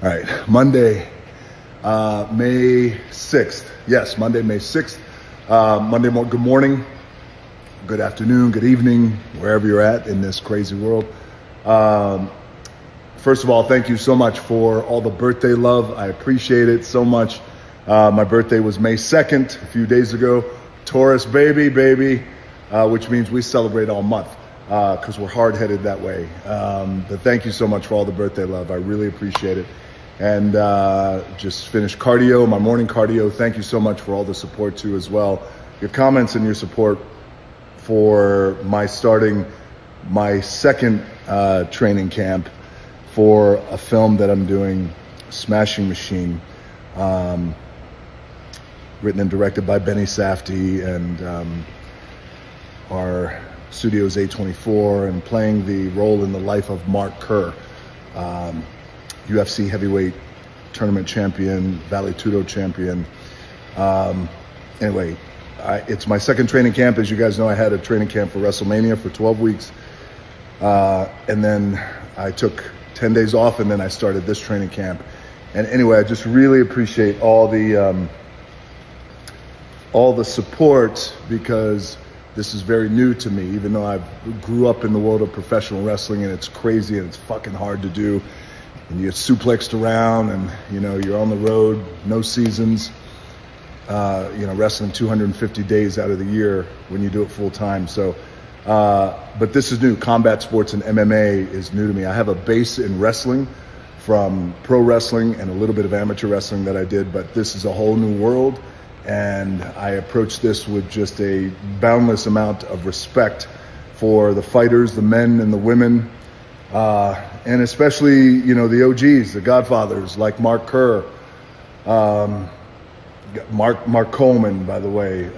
All right, Monday, May 6th. Yes, Monday, May 6th. Good morning, good afternoon, good evening, wherever you're at in this crazy world. First of all, thank you so much for all the birthday love. I appreciate it so much. My birthday was May 2nd, a few days ago. Taurus baby, which means we celebrate all month because we're hard-headed that way. But thank you so much for all the birthday love. I really appreciate it. And just finished cardio, my morning cardio. Thank you so much for all the support too as well. Your comments and your support for my starting my second training camp for a film that I'm doing, Smashing Machine, written and directed by Benny Safdie, and our studio's A24, and playing the role in the life of Mark Kerr, UFC heavyweight tournament champion, Vale Tudo champion. Anyway, it's my second training camp. As you guys know, I had a training camp for WrestleMania for 12 weeks. And then I took 10 days off, and then I started this training camp. And anyway, I just really appreciate all the support, because this is very new to me, even though I grew up in the world of professional wrestling, and it's crazy and it's fucking hard to do. And you get suplexed around, and you're on the road, no seasons, wrestling 250 days out of the year when you do it full time. So, but this is new. Combat sports and MMA is new to me. I have a base in wrestling from pro wrestling and a little bit of amateur wrestling that I did, but this is a whole new world. And I approach this with just a boundless amount of respect for the fighters, the men and the women, and especially, the OGs, the Godfathers, like Mark Kerr, Mark Coleman, by the way.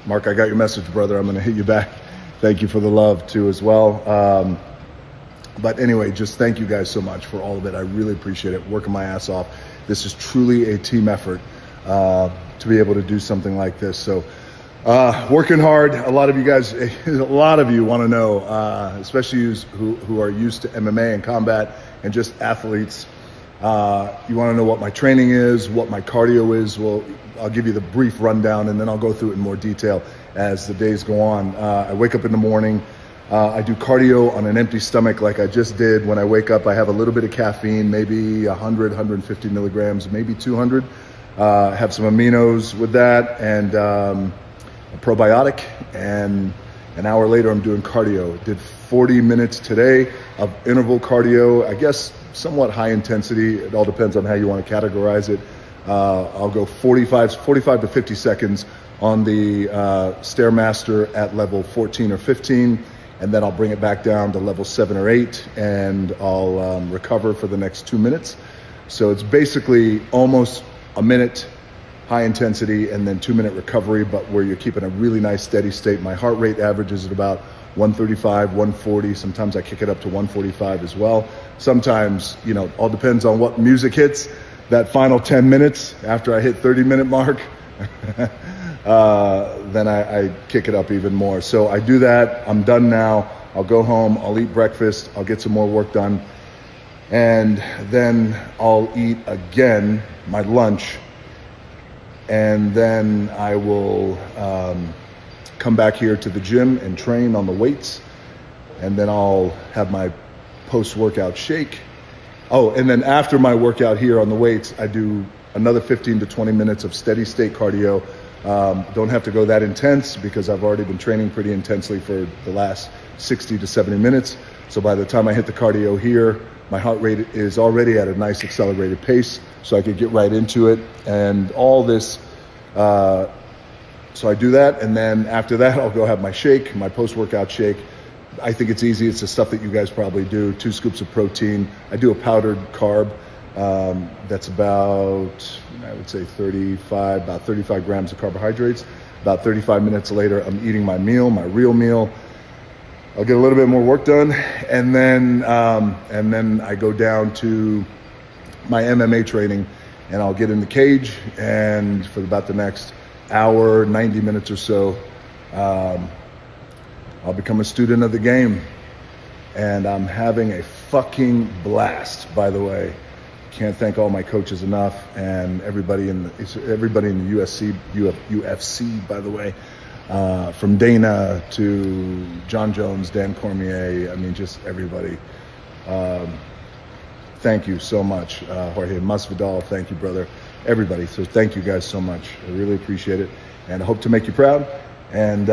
Mark, I got your message, brother. I'm going to hit you back. Thank you for the love, too, as well. But anyway, just thank you guys so much for all of it. I really appreciate it. Working my ass off. This is truly a team effort to be able to do something like this. So working hard. A lot of you guys, want to know, especially you who are used to MMA and combat and just athletes. You want to know what my training is, what my cardio is. Well, I'll give you the brief rundown, and then I'll go through it in more detail as the days go on. I wake up in the morning. I do cardio on an empty stomach like I just did. When I wake up, I have a little bit of caffeine, maybe 100, 150 milligrams, maybe 200. Have some aminos with that, and a probiotic, and an hour later I'm doing cardio. Did 40 minutes today of interval cardio, I guess somewhat high intensity. It all depends on how you want to categorize it. I'll go 45 to 50 seconds on the Stairmaster at level 14 or 15, and then I'll bring it back down to level 7 or 8, and I'll recover for the next 2 minutes. So it's basically almost a minute high intensity and then 2-minute recovery, but where you're keeping a really nice steady state. My heart rate averages at about 135, 140. Sometimes I kick it up to 145 as well. Sometimes, all depends on what music hits that final 10 minutes after I hit 30-minute mark. Then I kick it up even more. So I do that. I'm done now. I'll go home. I'll eat breakfast. I'll get some more work done. And then I'll eat again my lunch, and then I will come back here to the gym and train on the weights, and then I'll have my post-workout shake. Oh, and then after my workout here on the weights, I do another 15 to 20 minutes of steady state cardio. Don't have to go that intense because I've already been training pretty intensely for the last 60 to 70 minutes. So by the time I hit the cardio here, my heart rate is already at a nice accelerated pace, so I could get right into it. And all this, so I do that, and then after that, I'll go have my shake, my post-workout shake. I think it's easy. It's the stuff that you guys probably do. 2 scoops of protein. I do a powdered carb. That's about, I would say about 35 grams of carbohydrates. About 35 minutes later, I'm eating my meal, my real meal. I'll get a little bit more work done, and then I go down to my MMA training, and I'll get in the cage, and for about the next hour, 90 minutes or so, I'll become a student of the game. and I'm having a fucking blast, by the way. Can't thank all my coaches enough, and everybody in the UFC, by the way, from Dana to John Jones, Dan Cormier, I mean, just everybody. Thank you so much. Jorge Masvidal, thank you, brother. Everybody, so thank you guys so much. I really appreciate it, and I hope to make you proud. And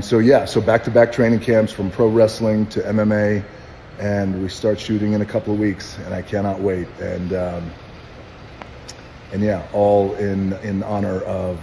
so yeah, so back-to-back training camps from pro wrestling to MMA, and we start shooting in a couple of weeks, and I cannot wait. And yeah, all in honor of